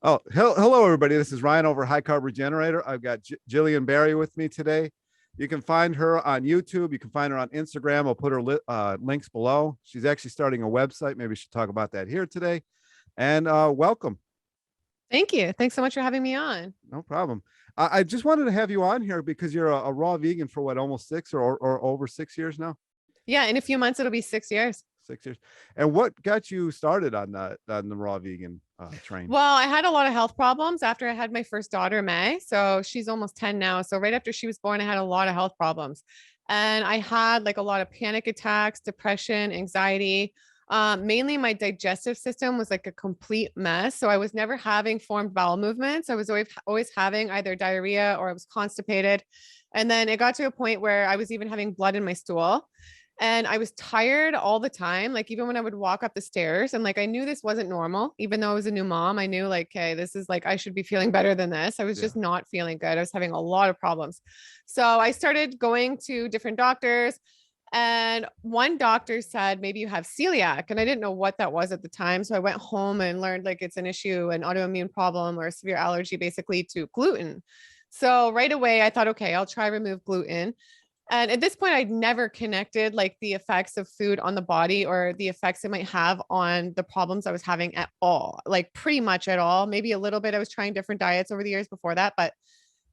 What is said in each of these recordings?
Hello, everybody. This is Ryan over High Carb Regenerator. I've got Gillian Barry with me today. You can find her on YouTube. You can find her on Instagram. I'll put her links below. She's actually starting a website. Maybe we should talk about that here today. And welcome. Thank you. Thanks so much for having me on. No problem. I just wanted to have you on here because you're a raw vegan for what, almost six or over 6 years now? Yeah, in a few months it'll be 6 years. 6 years. And what got you started on the raw vegan train? Well, I had a lot of health problems after I had my first daughter, May. So she's almost 10 now. So right after she was born, I had a lot of health problems. And I had like a lot of panic attacks, depression, anxiety. Mainly my digestive system was like a complete mess. So I was never having formed bowel movements. I was always having either diarrhea or I was constipated. And then it got to a point where I was even having blood in my stool. And I was tired all the time. Like even when I would walk up the stairs and like, I knew this wasn't normal, even though I was a new mom, I knew like, okay, this is like, I should be feeling better than this. I was just not feeling good. I was having a lot of problems. So I started going to different doctors. And one doctor said, maybe you have celiac. And I didn't know what that was at the time. So I went home and learned like it's an issue, an autoimmune problem or a severe allergy basically to gluten. So right away, I thought, okay, I'll try remove gluten. And at this point, I'd never connected like the effects of food on the body or the effects it might have on the problems I was having at all, like pretty much at all. Maybe a little bit. I was trying different diets over the years before that. But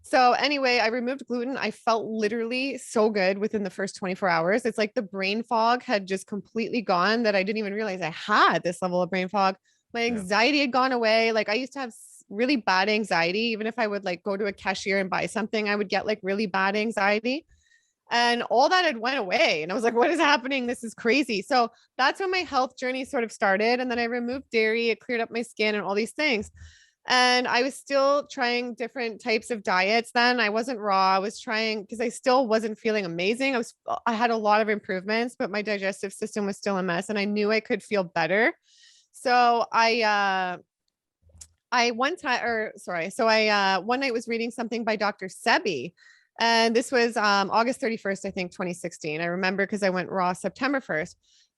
so anyway, I removed gluten. I felt literally so good within the first 24 hours. It's like the brain fog had just completely gone that I didn't even realize I had this level of brain fog. My anxiety had gone away. Like I used to have really bad anxiety. Even if I would like go to a cashier and buy something, I would get like really bad anxiety and all that had went away. And I was like, what is happening? This is crazy. So that's when my health journey sort of started. And then I removed dairy, it cleared up my skin and all these things. And I was still trying different types of diets then. I wasn't raw. I was trying because I still wasn't feeling amazing. I had a lot of improvements, but my digestive system was still a mess and I knew I could feel better. So I one time or sorry, so I one night was reading something by Dr. Sebi. And this was August 31st, I think, 2016. I remember because I went raw September 1st.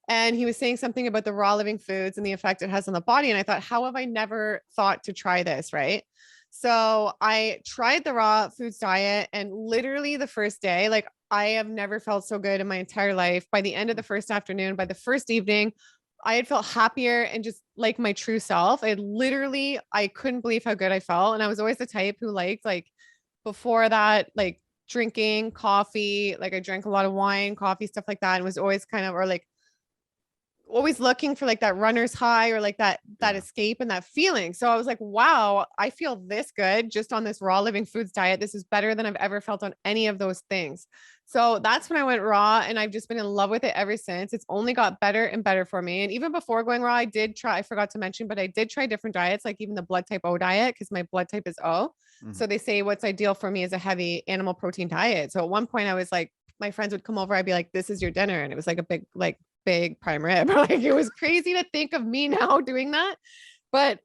And he was saying something about the raw living foods and the effect it has on the body. And I thought, how have I never thought to try this? Right. So I tried the raw foods diet and literally the first day, like I have never felt so good in my entire life. By the end of the first afternoon, by the first evening, I had felt happier and just like my true self. I couldn't believe how good I felt. And I was always the type who liked like before that, like drinking coffee, like I drank a lot of wine, coffee, stuff like that. And was always kind of, or like always looking for like that runner's high or like that escape and that feeling. So I was like, wow, I feel this good just on this raw living foods diet. This is better than I've ever felt on any of those things. So that's when I went raw and I've just been in love with it ever since. It's only got better and better for me. And even before going raw, I forgot to mention, but I did try different diets, like even the blood type O diet, because my blood type is O. Mm-hmm. So they say what's ideal for me is a heavy animal protein diet. So at one point I was like, my friends would come over, I'd be like, this is your dinner. And it was like a big prime rib. Like it was crazy to think of me now doing that. But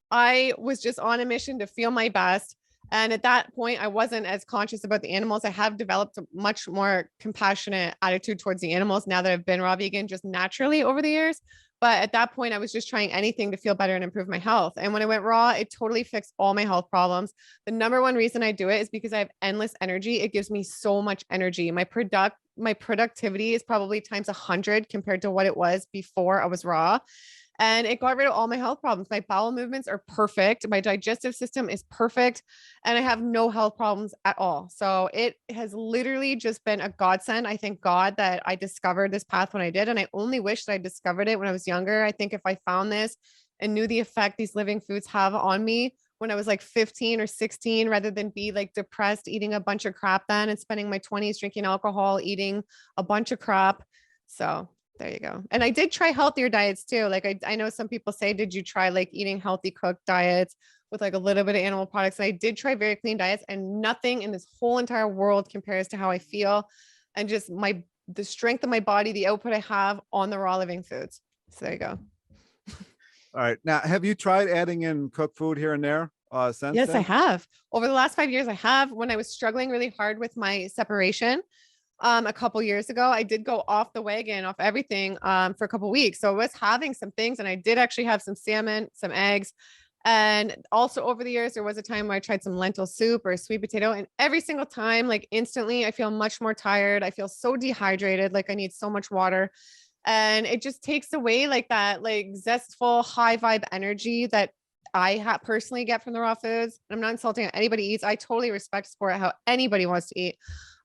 I was just on a mission to feel my best. And at that point, I wasn't as conscious about the animals. I have developed a much more compassionate attitude towards the animals now that I've been raw vegan just naturally over the years. But at that point, I was just trying anything to feel better and improve my health. And when I went raw, it totally fixed all my health problems. The number one reason I do it is because I have endless energy. It gives me so much energy. My productivity is probably times 100 compared to what it was before I was raw. And it got rid of all my health problems. My bowel movements are perfect. My digestive system is perfect. And I have no health problems at all. So it has literally just been a godsend. I thank God that I discovered this path when I did. And I only wish that I discovered it when I was younger. I think if I found this and knew the effect these living foods have on me when I was like 15 or 16, rather than be like depressed, eating a bunch of crap then and spending my 20s drinking alcohol, eating a bunch of crap. So there you go. And I did try healthier diets too. Like I know some people say, did you try like eating healthy cooked diets with like a little bit of animal products? And I did try very clean diets and nothing in this whole entire world compares to how I feel and just the strength of my body, the output I have on the raw living foods. So there you go. All right. Now, have you tried adding in cooked food here and there since Yes, then? I have. Over the last 5 years, I have. When I was struggling really hard with my separation, a couple years ago, I did go off the wagon, off everything, for a couple weeks. So I was having some things and I did actually have some salmon, some eggs. And also over the years, there was a time where I tried some lentil soup or sweet potato, and every single time, like instantly, I feel much more tired. I feel so dehydrated, like I need so much water. And it just takes away like that, like zestful, high vibe energy that I personally get from the raw foods. I'm not insulting how anybody eats. I totally respect sport, how anybody wants to eat.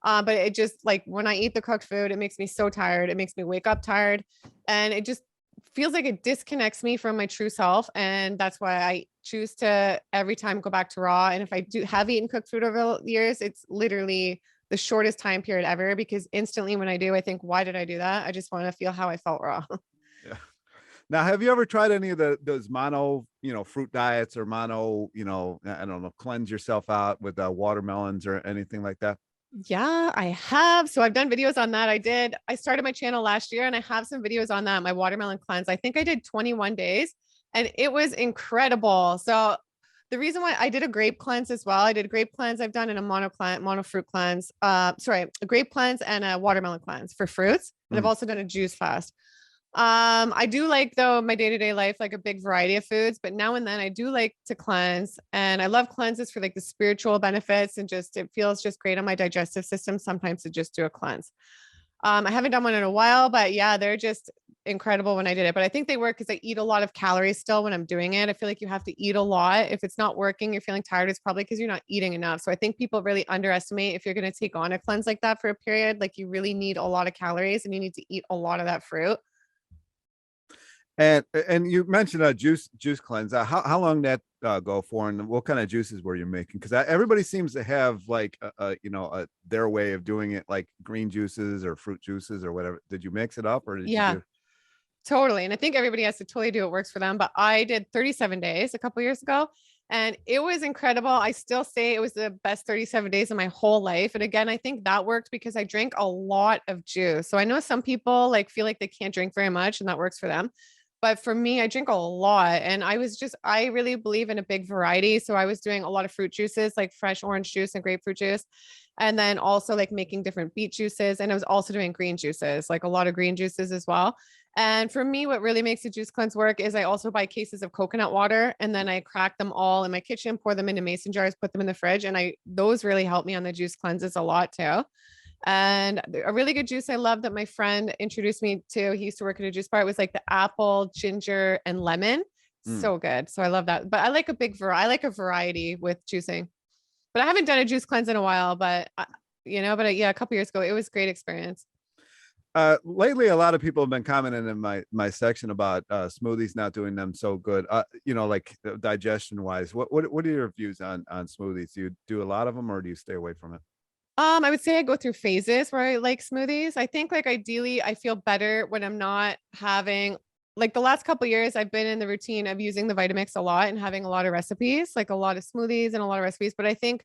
But it just like when I eat the cooked food, it makes me so tired. It makes me wake up tired. And it just feels like it disconnects me from my true self. And that's why I choose to every time go back to raw. And if I do have eaten cooked food over the years, it's literally the shortest time period ever, because instantly when I do, I think, why did I do that? I just want to feel how I felt raw. Yeah. Now, have you ever tried any of those mono, fruit diets or mono, I don't know, cleanse yourself out with watermelons or anything like that? Yeah, I have. So I've done videos on that. I started my channel last year and I have some videos on that, my watermelon cleanse. I think I did 21 days and it was incredible. So the reason why I did a grape cleanse as well, I did a grape cleanse. I've done in a mono fruit cleanse, sorry, a grape cleanse and a watermelon cleanse for fruits. And I've also done a juice fast. I do like though my day-to-day life, like a big variety of foods, but now and then I do like to cleanse, and I love cleanses for like the spiritual benefits and just, it feels just great on my digestive system sometimes to just do a cleanse. I haven't done one in a while, but yeah, they're just incredible when I did it. But I think they work because I eat a lot of calories still when I'm doing it. I feel like you have to eat a lot. If it's not working, you're feeling tired, it's probably because you're not eating enough. So I think people really underestimate if you're going to take on a cleanse like that for a period, like you really need a lot of calories and you need to eat a lot of that fruit. And you mentioned a juice cleanse. How long that go for, and what kind of juices were you making? Because everybody seems to have like their way of doing it, like green juices or fruit juices or whatever. Did you mix it up or did you Yeah. do? Totally. And I think everybody has to totally do what works for them. But I did 37 days a couple years ago and it was incredible. I still say it was the best 37 days of my whole life. And again, I think that worked because I drank a lot of juice. So I know some people like feel like they can't drink very much and that works for them. But for me, I drink a lot and I really believe in a big variety. So I was doing a lot of fruit juices, like fresh orange juice and grapefruit juice. And then also like making different beet juices. And I was also doing green juices, like a lot of green juices as well. And for me, what really makes a juice cleanse work is I also buy cases of coconut water and then I crack them all in my kitchen, pour them into mason jars, put them in the fridge. And those really help me on the juice cleanses a lot too. And a really good juice I love that my friend introduced me to, he used to work at a juice bar. It was like the apple, ginger, and lemon. Mm. So good. So I love that. But I like I like a variety with juicing. But I haven't done a juice cleanse in a while, yeah, a couple years ago, it was a great experience. Lately, a lot of people have been commenting in my section about smoothies not doing them so good. Like digestion wise. What are your views on smoothies? Do you do a lot of them or do you stay away from it? I would say I go through phases where I like smoothies. I think like ideally I feel better when I'm not having like the last couple years I've been in the routine of using the Vitamix a lot and having a lot of recipes, like a lot of smoothies and a lot of recipes. But I think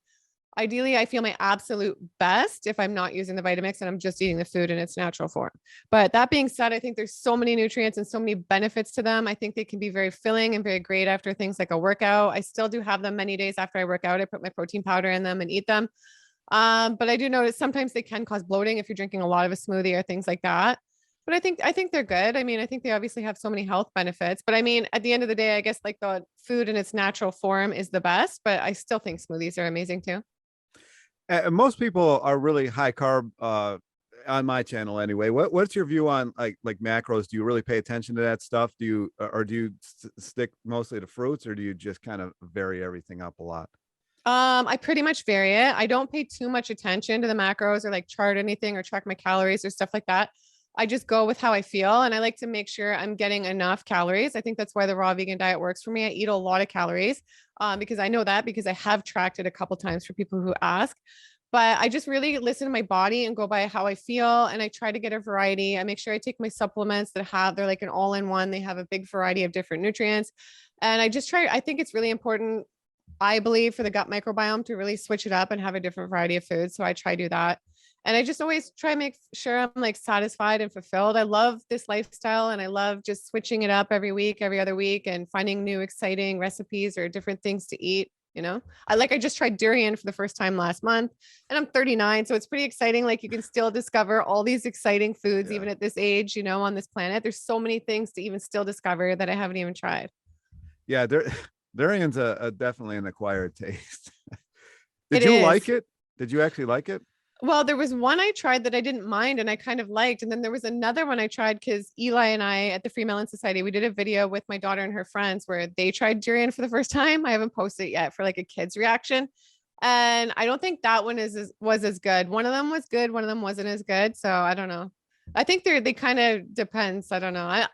ideally I feel my absolute best if I'm not using the Vitamix and I'm just eating the food in its natural form. But that being said, I think there's so many nutrients and so many benefits to them. I think they can be very filling and very great after things like a workout. I still do have them many days after I work out. I put my protein powder in them and eat them. But I do notice sometimes they can cause bloating if you're drinking a lot of a smoothie or things like that. But I think they're good. I mean, I think they obviously have so many health benefits. But I mean, at the end of the day, I guess like the food in its natural form is the best, but I still think smoothies are amazing too. And most people are really high carb on my channel anyway. What's your view on like macros? Do you really pay attention to that stuff? Do you stick mostly to fruits or do you just kind of vary everything up a lot? I pretty much vary it. I don't pay too much attention to the macros or like chart anything or track my calories or stuff like that. I just go with how I feel and I like to make sure I'm getting enough calories. I think that's why the raw vegan diet works for me. I eat a lot of calories because I know that because I have tracked it a couple times for people who ask. But I just really listen to my body and go by how I feel. And I try to get a variety. I make sure I take my supplements they're like an all-in-one. They have a big variety of different nutrients. And I think it's really important, I believe, for the gut microbiome to really switch it up and have a different variety of foods. So I try to do that. And I just always try to make sure I'm like satisfied and fulfilled. I love this lifestyle and I love just switching it up every week, every other week and finding new exciting recipes or different things to eat. I just tried durian for the first time last month and I'm 39. So it's pretty exciting. Like you can still discover all these exciting foods, Yeah. even at this age, on this planet. There's so many things to even still discover that I haven't even tried. Yeah, Durian's a definitely an acquired taste. It Did you like is. it? Did you actually like it? Well, there was one I tried that I didn't mind and I kind of liked. And then there was another one I tried because Eli and I at the Free Melon Society, we did a video with my daughter and her friends where they tried durian for the first time. I haven't posted it yet for like a kid's reaction. And I don't think that one was as good. One of them was good, one of them wasn't as good. So I don't know. I think they kind of depends. I don't know.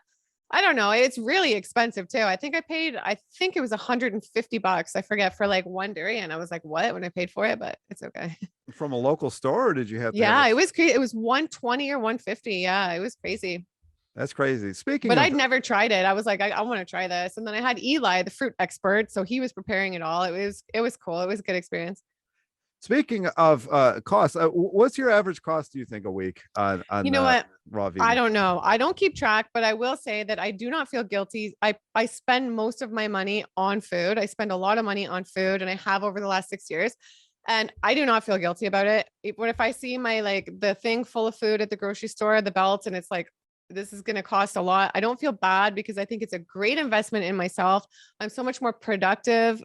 I don't know. It's really expensive too. I think it was $150. I forget for like one durian. I was like, what when I paid for it, but it's okay. From a local store, or did you have to have Yeah, it? it was crazy. It was 120 or 150. Yeah, it was crazy. That's crazy. Speaking But of I'd never tried it. I was like, I want to try this. And then I had Eli, the fruit expert. So he was preparing it all. It was cool. It was a good experience. speaking of costs, what's your average cost, do you think, a week You on know what? raw I vegan? don't know. I don't keep track, but I will say that I do not feel guilty. I spend most of my money on food. I spend a lot of money on food and I have over the last 6 years. And I do not feel guilty about it. What if I see my like the thing full of food at the grocery store, the belt, and it's like, this is going to cost a lot. I don't feel bad because I think it's a great investment in myself. I'm so much more productive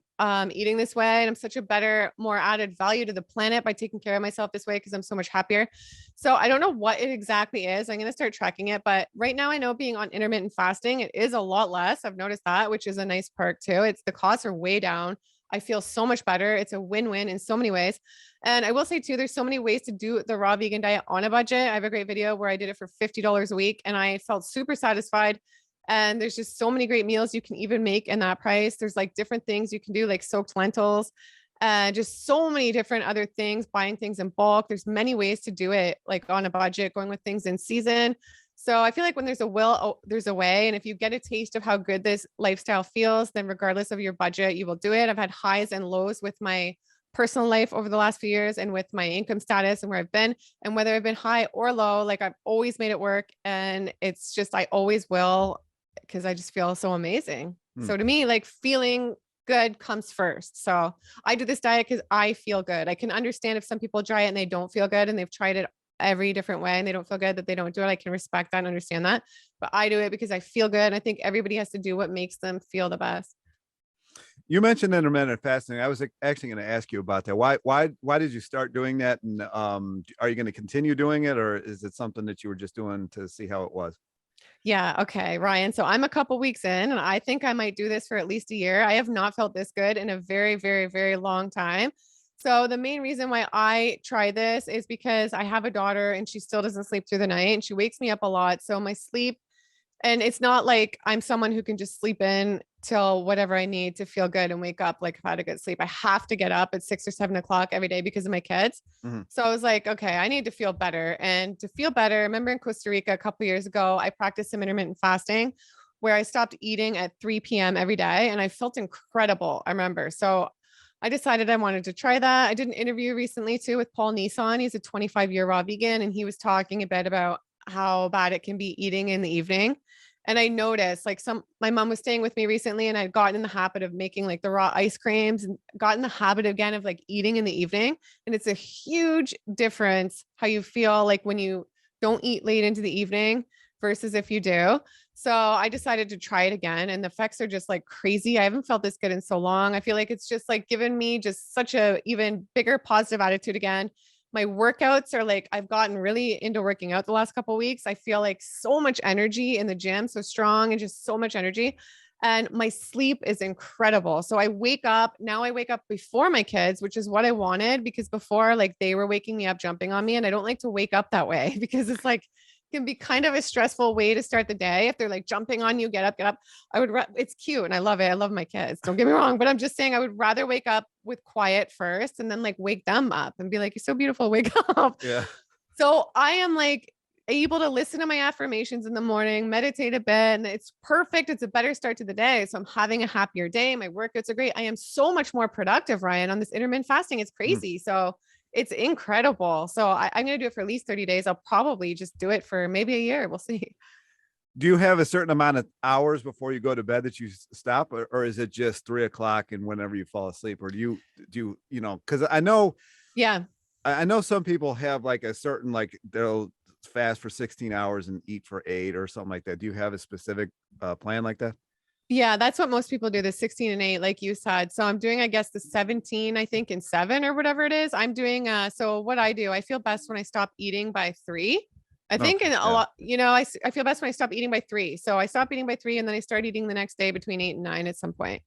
eating this way. And I'm such a better, more added value to the planet by taking care of myself this way because I'm so much happier. So I don't know what it exactly is. I'm going to start tracking it. But right now I know being on intermittent fasting, it is a lot less. I've noticed that, which is a nice perk too. It's the costs are way down. I feel so much better. It's a win-win in so many ways. And I will say too, there's so many ways to do the raw vegan diet on a budget. I have a great video where I did it for $50 a week and I felt super satisfied. And there's just so many great meals you can even make in that price. There's like different things you can do, like soaked lentils, just so many different other things, buying things in bulk. There's many ways to do it, like on a budget, going with things in season. So I feel like when there's a will, oh, there's a way. And if you get a taste of how good this lifestyle feels, then regardless of your budget, you will do it. I've had highs and lows with my personal life over the last few years and with my income status and where I've been and whether I've been high or low, like I've always made it work. And it's just, I always will because I just feel so amazing. Hmm. So to me, like feeling good comes first. So I do this diet because I feel good. I can understand if some people try it and they don't feel good and they've tried it every different way and they don't feel good that they don't do it. I can respect that and understand that. But I do it because I feel good. And I think everybody has to do what makes them feel the best. You mentioned intermittent fasting. I was actually going to ask you about that. Why did you start doing that? And are you going to continue doing it, or is it something that you were just doing to see how it was? Yeah. Okay, Ryan. So I'm a couple weeks in and I think I might do this for at least a year. I have not felt this good in a very, very, very long time. So the main reason why I try this is because I have a daughter and she still doesn't sleep through the night and she wakes me up a lot. So my sleep, and it's not like I'm someone who can just sleep in till whatever I need to feel good and wake up like if I had a good sleep. I have to get up at 6 or 7 o'clock every day because of my kids. Mhm. So I was like, okay, I need to feel better. And to feel better, I remember in Costa Rica a couple years ago, I practiced some intermittent fasting where I stopped eating at 3 p.m. every day and I felt incredible. I remember. So I decided I wanted to try that. I did an interview recently too with Paul Nissan. He's a 25-year raw vegan and he was talking a bit about how bad it can be eating in the evening. And I noticed like my mom was staying with me recently and I'd gotten in the habit of making like the raw ice creams and got in the habit again of like eating in the evening. And it's a huge difference how you feel like when you don't eat late into the evening versus if you do. So I decided to try it again and the effects are just like crazy. I haven't felt this good in so long. I feel like it's just like given me just such a even bigger positive attitude again. My workouts are like I've gotten really into working out the last couple of weeks. I feel like so much energy in the gym, so strong and just so much energy. And my sleep is incredible. So I wake up now, I wake up before my kids, which is what I wanted because before like they were waking me up, jumping on me. And I don't like to wake up that way because it's like can be kind of a stressful way to start the day. If they're like jumping on you, get up, get up. It's cute and I love it. I love my kids. Don't get me wrong, but I'm just saying I would rather wake up with quiet first and then like wake them up and be like, you're so beautiful. Wake up. Yeah. So I am like able to listen to my affirmations in the morning, meditate a bit, and it's perfect. It's a better start to the day. So I'm having a happier day. My workouts are great. I am so much more productive, Ryan, on this intermittent fasting. It's Mhm. crazy. So it's incredible. So I'm going to do it for at least 30 days. I'll probably just do it for maybe a year. We'll see. Do you have a certain amount of hours before you go to bed that you stop, or is it just 3 o'clock and whenever you fall asleep, or do you know, because Yeah. I know some people have like a certain, like they'll fast for 16 hours and eat for 8 or something like that. Do you have a specific plan like that? Yeah, that's what most people do, the 16 and 8, like you said. So I'm doing, I guess, the 17, I think, and 7 or whatever it is. I'm doing so what I do, I feel best when I stop eating by 3. I think, Okay. and a Yeah. lot, I feel best when I stop eating by 3. So I stop eating by 3 and then I start eating the next day between 8 and 9 at some point.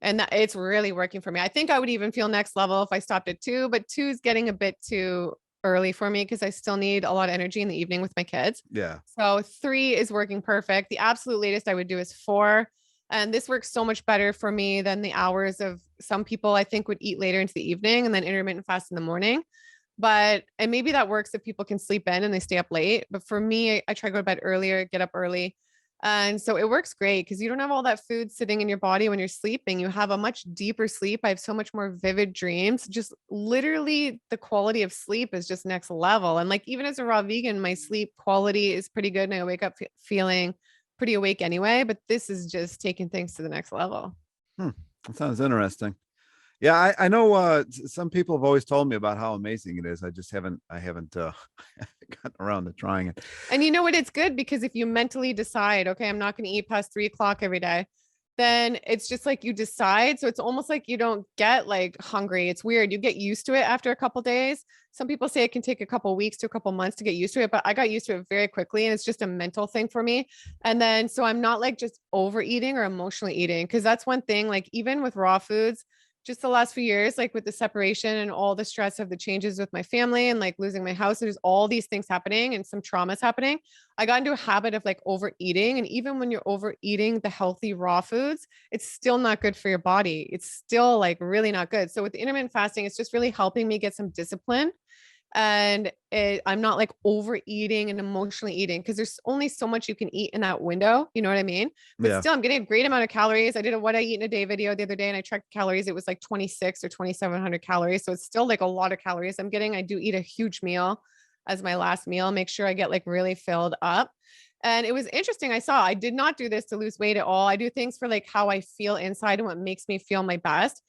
And that it's really working for me. I think I would even feel next level if I stopped at 2, but 2 is getting a bit too early for me because I still need a lot of energy in the evening with my kids. Yeah. So 3 is working perfect. The absolute latest I would do is 4. And this works so much better for me than the hours of some people I think would eat later into the evening and then intermittent fast in the morning. And maybe that works if people can sleep in and they stay up late. But for me, I try to go to bed earlier, get up early. And so it works great because you don't have all that food sitting in your body when you're sleeping. You have a much deeper sleep. I have so much more vivid dreams. Just literally the quality of sleep is just next level. And like even as a raw vegan, my sleep quality is pretty good and I wake up feeling pretty awake anyway, but this is just taking things to the next level. That sounds interesting. Yeah, I know some people have always told me about how amazing it is. I haven't gotten around to trying it. And you know what? It's good because if you mentally decide, okay, I'm not going to eat past 3 o'clock every day, then it's just like you decide. So it's almost like you don't get like hungry. It's weird. You get used to it after a couple days. Some people say it can take a couple weeks to a couple months to get used to it, but I got used to it very quickly. And it's just a mental thing for me. And then, so I'm not like just overeating or emotionally eating. Cause that's one thing, like even with raw foods, just the last few years, like with the separation and all the stress of the changes with my family and like losing my house, there's all these things happening and some traumas happening. I got into a habit of like overeating. And even when you're overeating the healthy raw foods, it's still not good for your body. It's still like really not good. So with the intermittent fasting, it's just really helping me get some discipline and I'm not like overeating and emotionally eating because there's only so much you can eat in that window. You know what I mean? But Yeah. still, I'm getting a great amount of calories. I did a what I eat in a day video the other day and I checked calories. It was like 26 or 2,700 calories. So it's still like a lot of calories I'm getting. I do eat a huge meal as my last meal, make sure I get like really filled up. And it was interesting. I did not do this to lose weight at all. I do things for like how I feel inside and what makes me feel my best.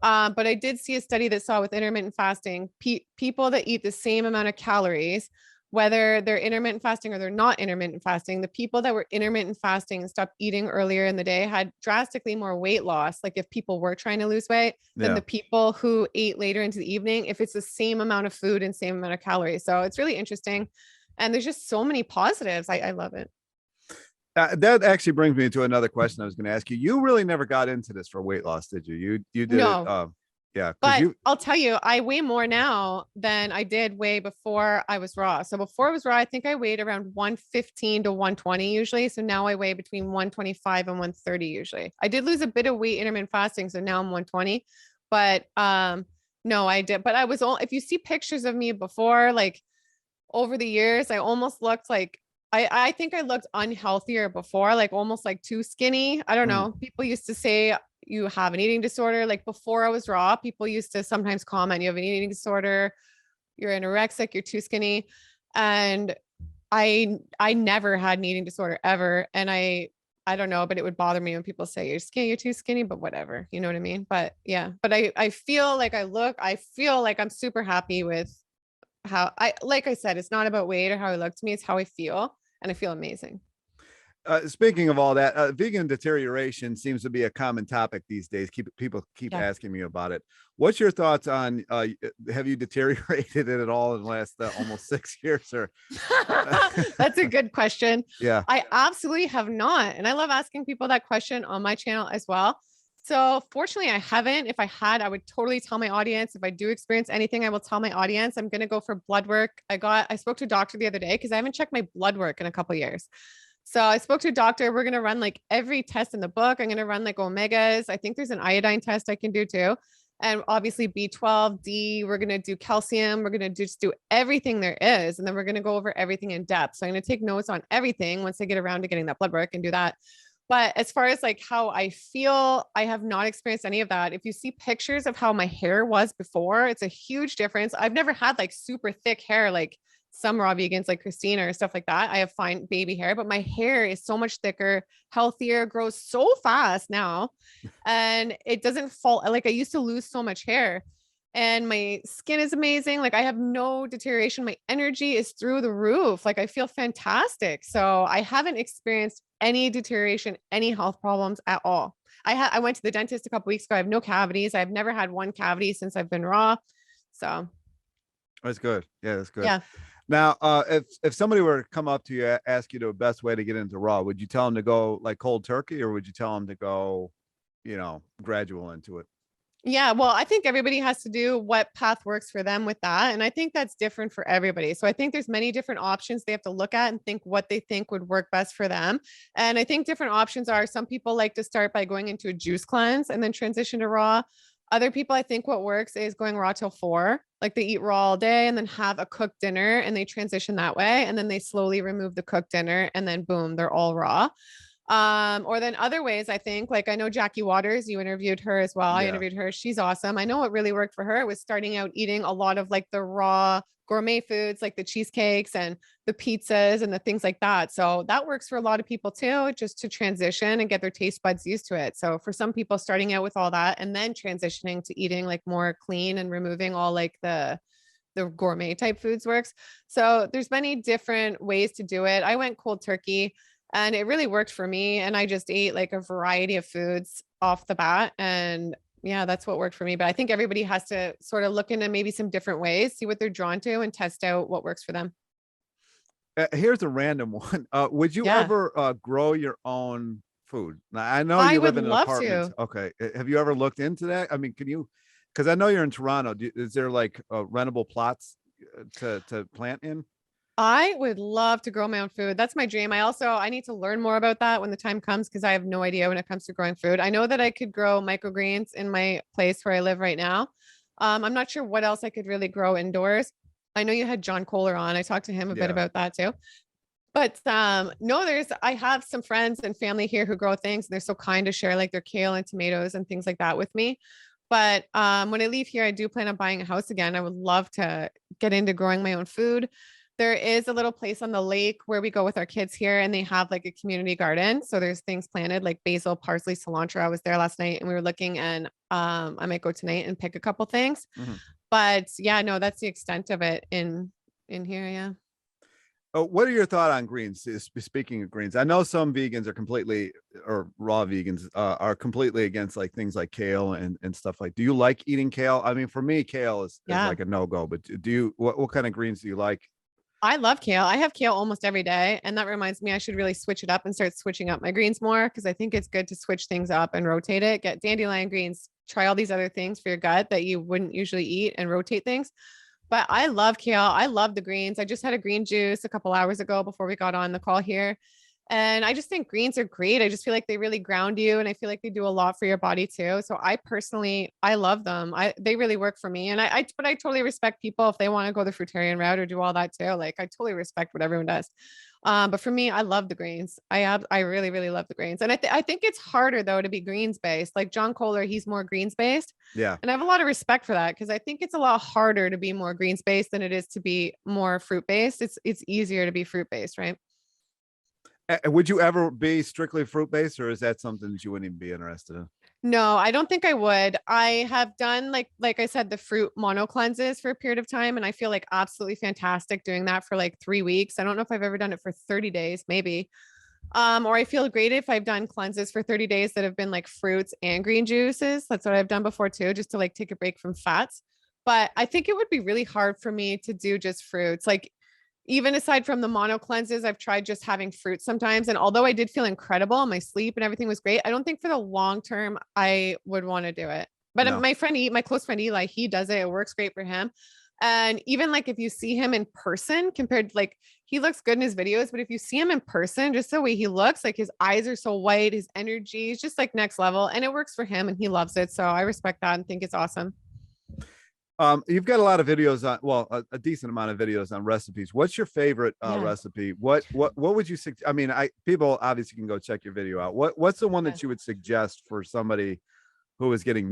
But I did see a study that saw with intermittent fasting, people that eat the same amount of calories, whether they're intermittent fasting or they're not intermittent fasting, the people that were intermittent fasting and stopped eating earlier in the day had drastically more weight loss. Like if people were trying to lose weight than Yeah. the people who ate later into the evening, if it's the same amount of food and same amount of calories. So it's really interesting. And there's just so many positives. I love it. That actually brings me to another question I was going to ask you. You really never got into this for weight loss, did you? You did No. it. Yeah. But I'll tell you, I weigh more now than I did way before I was raw. So before I was raw, I think I weighed around 115 to 120 usually. So now I weigh between 125 and 130 usually. I did lose a bit of weight intermittent fasting, so now I'm 120. But no, I did. But I was all, if you see pictures of me before, like over the years, I almost looked like I think I looked unhealthier before, like almost like too skinny. I don't know. People used to say you have an eating disorder. Like before I was raw, people used to sometimes comment, you have an eating disorder, you're anorexic, you're too skinny. And I never had an eating disorder ever. And I don't know, but it would bother me when people say you're skinny, you're too skinny, but whatever, you know what I mean? But yeah, but I feel like I feel like I'm super happy with how like I said, it's not about weight or how I look to me, it's how I feel. And I feel amazing. Speaking of all that, vegan deterioration seems to be a common topic these days. People keep asking me about it. What's your thoughts on? Have you deteriorated it at all in the last almost 6 years? Or that's a good question. Yeah, I absolutely have not, and I love asking people that question on my channel as well. So fortunately, I haven't. If I had, I would totally tell my audience. If I do experience anything, I will tell my audience. I'm going to go for blood work. I spoke to a doctor the other day because I haven't checked my blood work in a couple of years. So I spoke to a doctor. We're going to run like every test in the book. I'm going to run like omegas. I think there's an iodine test I can do too. And obviously B12, D, we're going to do calcium. We're going to just do everything there is. And then we're going to go over everything in depth. So I'm going to take notes on everything once I get around to getting that blood work and do that. But as far as like how I feel, I have not experienced any of that. If you see pictures of how my hair was before, it's a huge difference. I've never had like super thick hair, like some raw vegans like Christina or stuff like that. I have fine baby hair, but my hair is so much thicker, healthier, grows so fast now. And it doesn't fall. Like I used to lose so much hair. and my skin is amazing. Like I have no deterioration. My energy is through the roof. Like I feel fantastic. So I haven't experienced any deterioration, any health problems at all. I went to the dentist a couple weeks ago. I have no cavities. I've never had one cavity since I've been raw. So That's good. Yeah, that's good. yeah. Now, if somebody were to come up to you, ask you the best way to get into raw, would you tell them to go like cold turkey, or would you tell them to go, gradual into it? Yeah, well, I think everybody has to do what path works for them with that. And I think that's different for everybody. So I think there's many different options they have to look at and think what they think would work best for them. And I think different options are some people like to start by going into a juice cleanse and then transition to raw. Other people, I think what works is going raw till 4. Like they eat raw all day and then have a cooked dinner and they transition that way. And then they slowly remove the cooked dinner and then boom, they're all raw. Or then other ways, I think, like I know Jackie Waters, you interviewed her as well. I Yeah. interviewed her. She's awesome. I know what really worked for her was starting out eating a lot of like the raw gourmet foods, like the cheesecakes and the pizzas and the things like that. So that works for a lot of people too, just to transition and get their taste buds used to it. So for some people starting out with all that and then transitioning to eating like more clean and removing all like the gourmet type foods works. So there's many different ways to do it. I went cold turkey and it really worked for me. And I just ate like a variety of foods off the bat. And yeah, that's what worked for me. But I think everybody has to sort of look into maybe some different ways, see what they're drawn to and test out what works for them. Here's a random one. Would you Yeah, ever grow your own food? Now, I know I you would live in an love apartment. to. Okay. Have you ever looked into that? I mean, can you, because I know you're in Toronto. Is there like rentable plots to plant in? I would love to grow my own food. That's my dream. I need to learn more about that when the time comes because I have no idea when it comes to growing food. I know that I could grow microgreens in my place where I live right now. I'm not sure what else I could really grow indoors. I know you had John Kohler on. I talked to him a bit Yeah. about that too. But no, I have some friends and family here who grow things and they're so kind to share like their kale and tomatoes and things like that with me. But when I leave here, I do plan on buying a house again. I would love to get into growing my own food. There is a little place on the lake where we go with our kids here, and they have like a community garden. So there's things planted like basil, parsley, cilantro. I was there last night and we were looking, and I might go tonight and pick a couple things. Mhm. But yeah, no, that's the extent of it in here. Yeah. Oh, what are your thoughts on greens? Speaking of greens, I know some vegans are completely, or raw vegans are completely against like things like kale and stuff like. Do you like eating kale? I mean, for me, kale is Yeah. like a no go. But do you? What kind of greens do you like? I love kale. I have kale almost every day. And that reminds me, I should really switch it up and start switching up my greens more because I think it's good to switch things up and rotate it. Get dandelion greens, try all these other things for your gut that you wouldn't usually eat and rotate things. But I love kale. I love the greens. I just had a green juice a couple hours ago before we got on the call here. And I just think greens are great. I just feel like they really ground you and I feel like they do a lot for your body too. So I personally, I love them. They really work for me. And but I totally respect people if they want to go the fruitarian route or do all that too. Like I totally respect what everyone does. But for me, I love the greens. I really, really love the greens. And I think it's harder though to be greens based. Like John Kohler, he's more greens based. Yeah. And I have a lot of respect for that because I think it's a lot harder to be more greens based than it is to be more fruit based. It's easier to be fruit based, right? Would you ever be strictly fruit based, or is that something that you wouldn't even be interested in? No, I don't think I would. I have done like I said, the fruit mono cleanses for a period of time, and I feel like absolutely fantastic doing that for like 3 weeks. I don't know if I've ever done it for 30 days, maybe. Or I feel great if I've done cleanses for 30 days that have been like fruits and green juices. That's what I've done before too, just to like take a break from fats. But I think it would be really hard for me to do just fruits. Like even aside from the mono cleanses, I've tried just having fruit sometimes. And although I did feel incredible, my sleep and everything was great, I don't think for the long term I would want to do it. But No. my close friend Eli, he does it. It works great for him. And even like if you see him in person compared to like he looks good in his videos, but if you see him in person, just the way he looks, like his eyes are so white, his energy is just like next level and it works for him and he loves it. So I respect that and think it's awesome. You've got a lot of videos on, well, a decent amount of videos on recipes. What's your favorite Yeah. recipe? What would you suggest? I mean, people obviously can go check your video out. What's the one that you would suggest for somebody who is getting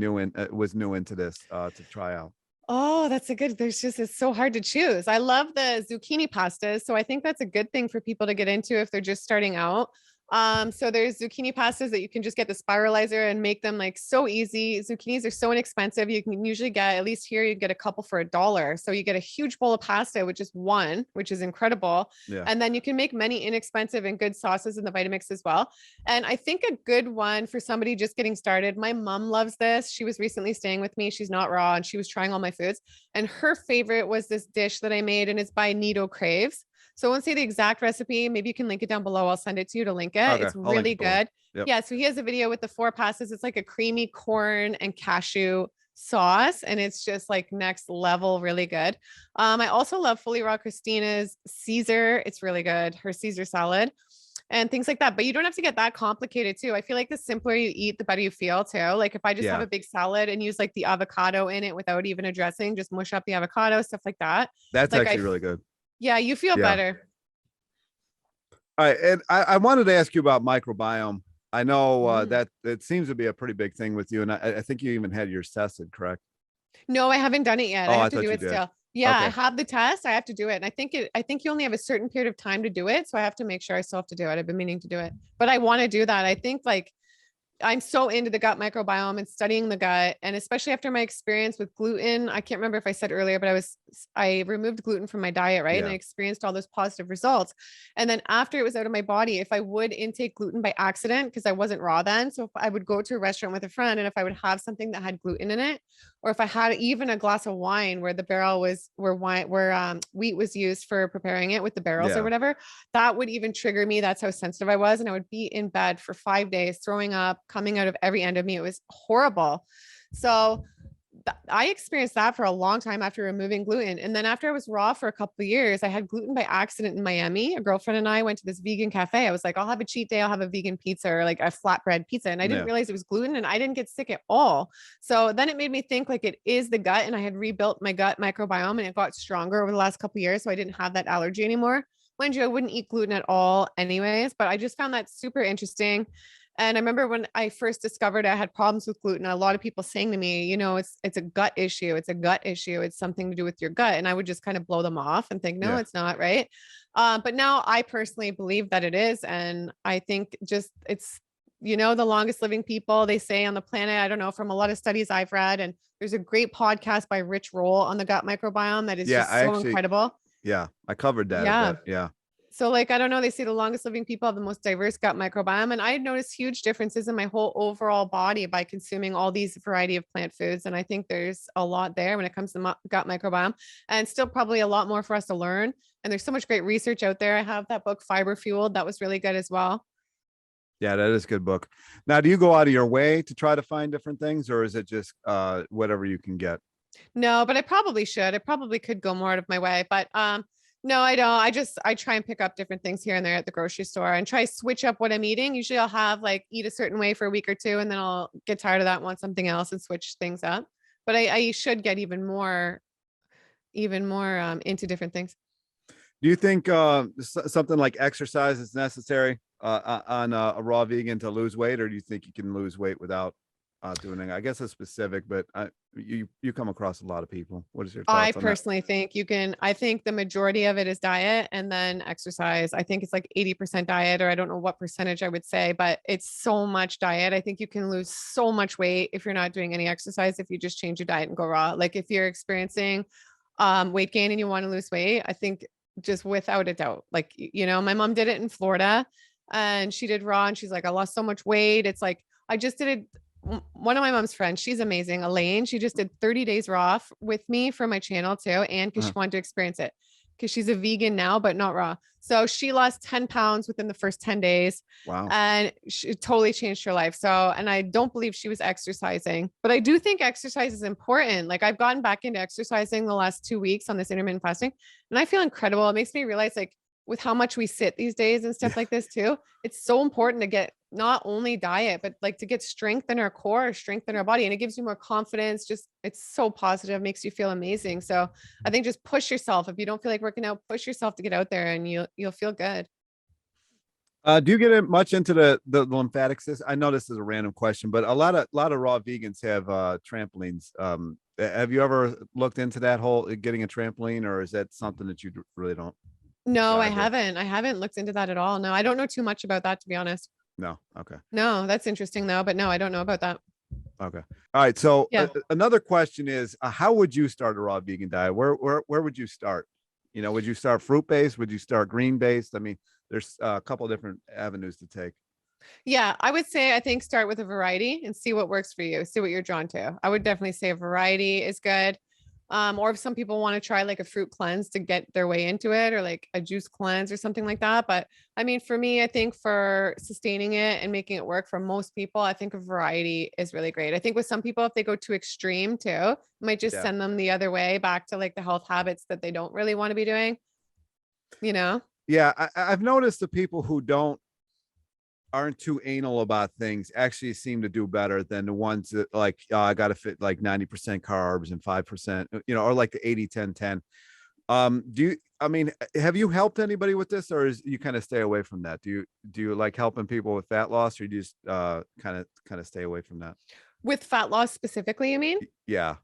was new into this to try out? Oh, it's so hard to choose. I love the zucchini pastas. So I think that's a good thing for people to get into if they're just starting out. So there's zucchini pastas that you can just get the spiralizer and make them like so easy. Zucchinis are so inexpensive. You can usually get, at least here, you get a couple for $1. So you get a huge bowl of pasta, which is one, which is incredible. Yeah. And then you can make many inexpensive and good sauces in the Vitamix as well. And I think a good one for somebody just getting started, my mom loves this. She was recently staying with me. She's not raw and she was trying all my foods. And her favorite was this dish that I made, and it's by Nito Craves. So I won't say the exact recipe. Maybe you can link it down below. I'll send it to you to link it. Okay, It's I'll link really it below. good. Yep. Yeah. So he has a video with the 4 pastas. It's like a creamy corn and cashew sauce, and it's just like next level, really good. I also love Fully Raw Christina's Caesar. It's really good. Her Caesar salad and things like that. But you don't have to get that complicated too. I feel like the simpler you eat, the better you feel too. Like if I just have a big salad and use like the avocado in it without even a dressing, just mush up the avocado, stuff like that. That's like actually really good. Yeah, you feel better. All right. And I wanted to ask you about microbiome. I know that it seems to be a pretty big thing with you. And I think you even had yours tested, correct? No, I haven't done it yet. I have to do it still. Yeah, Okay. I have the test. I have to do it. And I think you only have a certain period of time to do it. So I have to make sure I still have to do it. I've been meaning to do it, but I want to do that. I think like I'm so into the gut microbiome and studying the gut. And especially after my experience with gluten, I can't remember if I said earlier, but I removed gluten from my diet, right? And I experienced all those positive results. And then after it was out of my body, if I would intake gluten by accident, because I wasn't raw then. So if I would go to a restaurant with a friend and if I would have something that had gluten in it, or if I had even a glass of wine where the barrel was where wheat was used for preparing it with the barrels or whatever, that would even trigger me. That's how sensitive I was. And I would be in bed for 5 days, throwing up, coming out of every end of me. It was horrible. So I experienced that for a long time after removing gluten. And then after I was raw for a couple of years, I had gluten by accident in Miami. A girlfriend and I went to this vegan cafe. I was like, I'll have a cheat day. I'll have a vegan pizza or like a flatbread pizza. And I didn't realize it was gluten and I didn't get sick at all. So then it made me think like it is the gut, and I had rebuilt my gut microbiome and it got stronger over the last couple of years. So I didn't have that allergy anymore. Mind you, I wouldn't eat gluten at all anyways, but I just found that super interesting. And I remember when I first discovered I had problems with gluten, a lot of people saying to me, you know, it's a gut issue. It's a gut issue. It's something to do with your gut. And I would just kind of blow them off and think, no, it's not, right? But now I personally believe that it is. And I think just it's, you know, the longest living people, they say, on the planet. I don't know, from a lot of studies I've read. And there's a great podcast by Rich Roll on the gut microbiome that is just so incredible. Yeah, I covered that a bit. Yeah. So like, I don't know, they say the longest living people have the most diverse gut microbiome. And I had noticed huge differences in my whole overall body by consuming all these variety of plant foods. And I think there's a lot there when it comes to gut microbiome, and still probably a lot more for us to learn. And there's so much great research out there. I have that book, Fiber Fueled. That was really good as well. Yeah, that is a good book. Now, do you go out of your way to try to find different things, or is it just whatever you can get? No, but I probably should. I probably could go more out of my way, but no, I don't. I try and pick up different things here and there at the grocery store and try switch up what I'm eating. Usually I'll have like eat a certain way for a week or two, and then I'll get tired of that, want something else, and switch things up. But I should get even more into different things. Do you think something like exercise is necessary on a raw vegan to lose weight, or do you think you can lose weight without doing it? I guess it's specific, but you come across a lot of people. What is your thoughts I on that? personally think you can. I think the majority of it is diet and then exercise. I think it's like 80% diet, or I don't know what percentage I would say, but it's so much diet. I think you can lose so much weight if you're not doing any exercise, if you just change your diet and go raw. Like if you're experiencing weight gain and you want to lose weight, I think just without a doubt, like, you know, my mom did it in Florida and she did raw and she's like, I lost so much weight. It's like, I just did it. One of my mom's friends, she's amazing, Elaine, she just did 30 days raw with me for my channel too. And because she wanted to experience it, because she's a vegan now, but not raw. So she lost 10 pounds within the first 10 days. Wow. And she totally changed her life. So, and I don't believe she was exercising, but I do think exercise is important. Like I've gotten back into exercising the last 2 weeks on this intermittent fasting, and I feel incredible. It makes me realize, like, with how much we sit these days and stuff like this too, it's so important to get not only diet, but like to get strength in our core, strength in our body. And it gives you more confidence. Just, it's so positive, makes you feel amazing. So I think just push yourself. If you don't feel like working out, push yourself to get out there and you'll feel good. Do you get much into the lymphatic system? I know this is a random question, but a lot of raw vegans have trampolines. Have you ever looked into that whole getting a trampoline, or is that something that you really don't? No, I diet? haven't. I haven't looked into that at all. No, I don't know too much about that, to be honest. No. Okay. No, that's interesting though, but no, I don't know about that. Okay. All right. So Yeah. another question is, how would you start a raw vegan diet? Where would you start? Would you start fruit based? Would you start green based? I mean, there's a couple different avenues to take. Yeah, I would say I think start with a variety and see what works for you, see what you're drawn to. I would definitely say a variety is good. Or if some people want to try like a fruit cleanse to get their way into it, or like a juice cleanse or something like that. But I mean, for me, I think for sustaining it and making it work for most people, I think a variety is really great. I think with some people, if they go too extreme too, it might just Yeah. send them the other way back to like the health habits that they don't really want to be doing, you know? Yeah. I've noticed the people who aren't too anal about things actually seem to do better than the ones that like, I got to fit like 90% carbs and 5%, or like the 80-10-10. I mean, have you helped anybody with this, or you kind of stay away from that? Do you like helping people with fat loss, or do you just kind of stay away from that? With fat loss specifically, you mean? Yeah.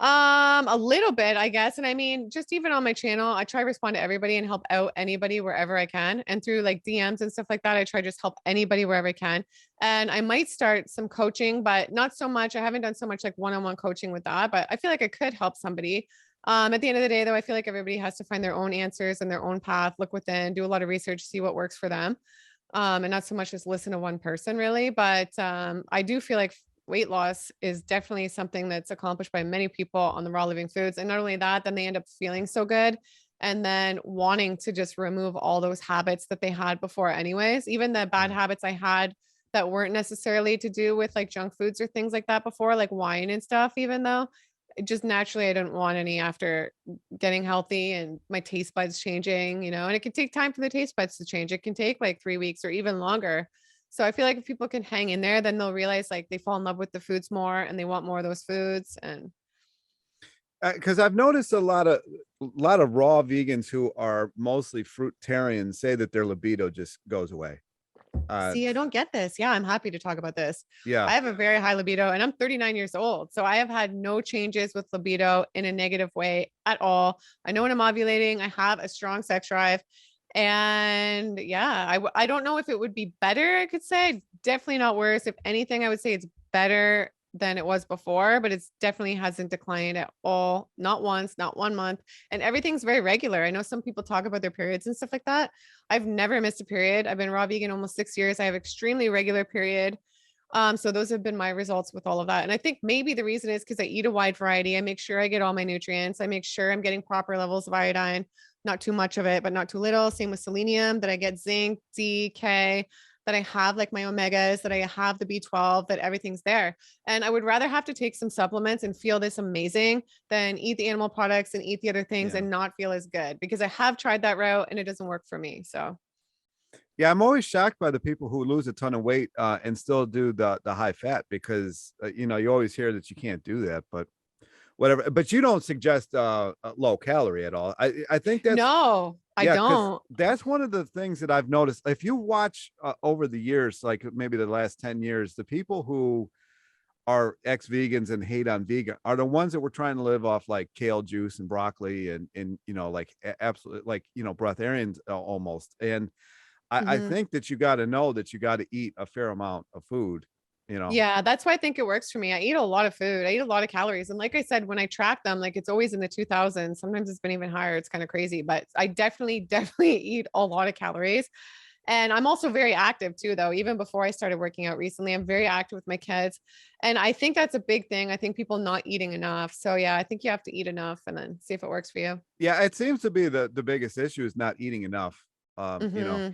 A little bit, I guess. And I mean, just even on my channel, I try to respond to everybody and help out anybody wherever I can. And through like DMs and stuff like that, I try to just help anybody wherever I can. And I might start some coaching, but not so much. I haven't done so much like one-on-one coaching with that, but I feel like I could help somebody. At the end of the day, though, I feel like everybody has to find their own answers and their own path, look within, do a lot of research, see what works for them. And not so much just listen to one person really. But I do feel like weight loss is definitely something that's accomplished by many people on the raw living foods. And not only that, then they end up feeling so good and then wanting to just remove all those habits that they had before, anyways. Even the bad Yeah. habits I had that weren't necessarily to do with like junk foods or things like that before, like wine and stuff, even though just naturally I didn't want any after getting healthy and my taste buds changing, and it can take time for the taste buds to change. It can take like 3 weeks or even longer. So I feel like if people can hang in there, then they'll realize like they fall in love with the foods more and they want more of those foods. And Because I've noticed a lot of raw vegans who are mostly fruitarians say that their libido just goes away. see, I don't get this. Yeah, I'm happy to talk about this. Yeah. I have a very high libido and I'm 39 years old. So I have had no changes with libido in a negative way at all. I know when I'm ovulating, I have a strong sex drive. And yeah, I don't know if it would be better. I could say definitely not worse. If anything, I would say it's better than it was before, but it's definitely hasn't declined at all. Not once, not 1 month. And everything's very regular. I know some people talk about their periods and stuff like that. I've never missed a period. I've been raw vegan almost 6 years. I have extremely regular period. So those have been my results with all of that. And I think maybe the reason is because I eat a wide variety. I make sure I get all my nutrients. I make sure I'm getting proper levels of iodine, not too much of it, but not too little. Same with selenium, that I get zinc, D, K, that I have like my omegas, that I have the B12, that everything's there. And I would rather have to take some supplements and feel this amazing than eat the animal products and eat the other things Yeah. and not feel as good, because I have tried that route and it doesn't work for me. So Yeah, I'm always shocked by the people who lose a ton of weight and still do the high fat, because you always hear that you can't do that, but whatever. But you don't suggest low calorie at all. I think that's, no, I yeah, because don't. that's one of the things that I've noticed. If you watch over the years, like maybe the last 10 years, the people who are ex-vegans and hate on vegan are the ones that were trying to live off like kale juice and broccoli and like absolutely like breatharians almost. And I Mhm. think that you got to know that you got to eat a fair amount of food, you know. Yeah, that's why I think it works for me. I eat a lot of food. I eat a lot of calories. And like I said, when I track them, like it's always in the 2000s. Sometimes it's been even higher. It's kind of crazy, but I definitely, definitely eat a lot of calories. And I'm also very active too, though. Even before I started working out recently, I'm very active with my kids. And I think that's a big thing. I think people not eating enough. So yeah, I think you have to eat enough and then see if it works for you. Yeah, it seems to be the biggest issue is not eating enough. Hmm.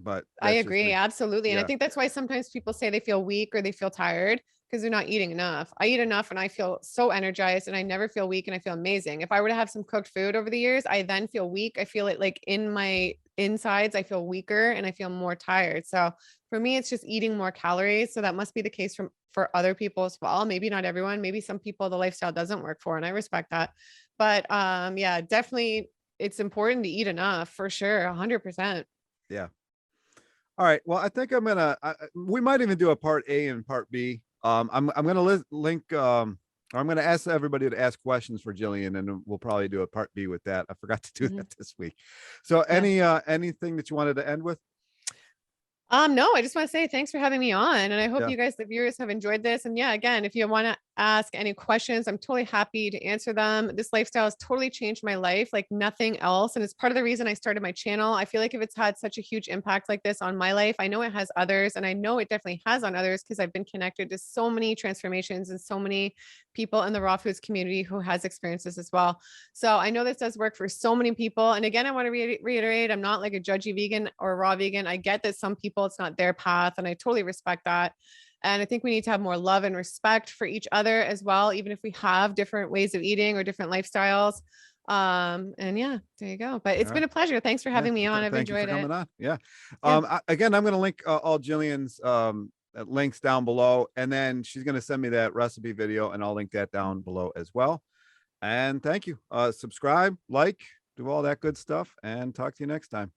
But I that's just agree. me. Absolutely. And I Yeah. think that's why sometimes people say they feel weak or they feel tired because they're not eating enough. I eat enough and I feel so energized and I never feel weak and I feel amazing. If I were to have some cooked food over the years, I then feel weak. I feel it like in my insides, I feel weaker and I feel more tired. So for me, it's just eating more calories. So that must be the case for other people as well. Maybe not everyone. Maybe some people the lifestyle doesn't work for, and I respect that. But yeah, definitely it's important to eat enough for sure. 100%. Yeah. All right. Well, I think we might even do a part A and part B. I'm gonna link I'm going to ask everybody to ask questions for Gillian, and we'll probably do a part B with that. I forgot to do Mhm. that this week. So Yeah. anything that you wanted to end with? No, I just want to say thanks for having me on. And I hope Yeah. you guys, the viewers, have enjoyed this. And yeah, again, if you want to ask any questions, I'm totally happy to answer them. This lifestyle has totally changed my life like nothing else. And it's part of the reason I started my channel. I feel like if it's had such a huge impact like this on my life, I know it has others. And I know it definitely has on others because I've been connected to so many transformations and so many people in the raw foods community who has experienced this as well. So I know this does work for so many people. And again, I want to reiterate, I'm not like a judgy vegan or raw vegan. I get that some people, it's not their path, and I totally respect that. And I think we need to have more love and respect for each other as well, even if we have different ways of eating or different lifestyles. And yeah, there you go. But All it's right. been a pleasure. Thanks for Yeah. having me on. I've Thank you for enjoyed it. coming on. Yeah. Yeah. Again, I'm going to link all Jillian's links down below, and then she's going to send me that recipe video, and I'll link that down below as well. And thank you. Subscribe, like, do all that good stuff, and talk to you next time.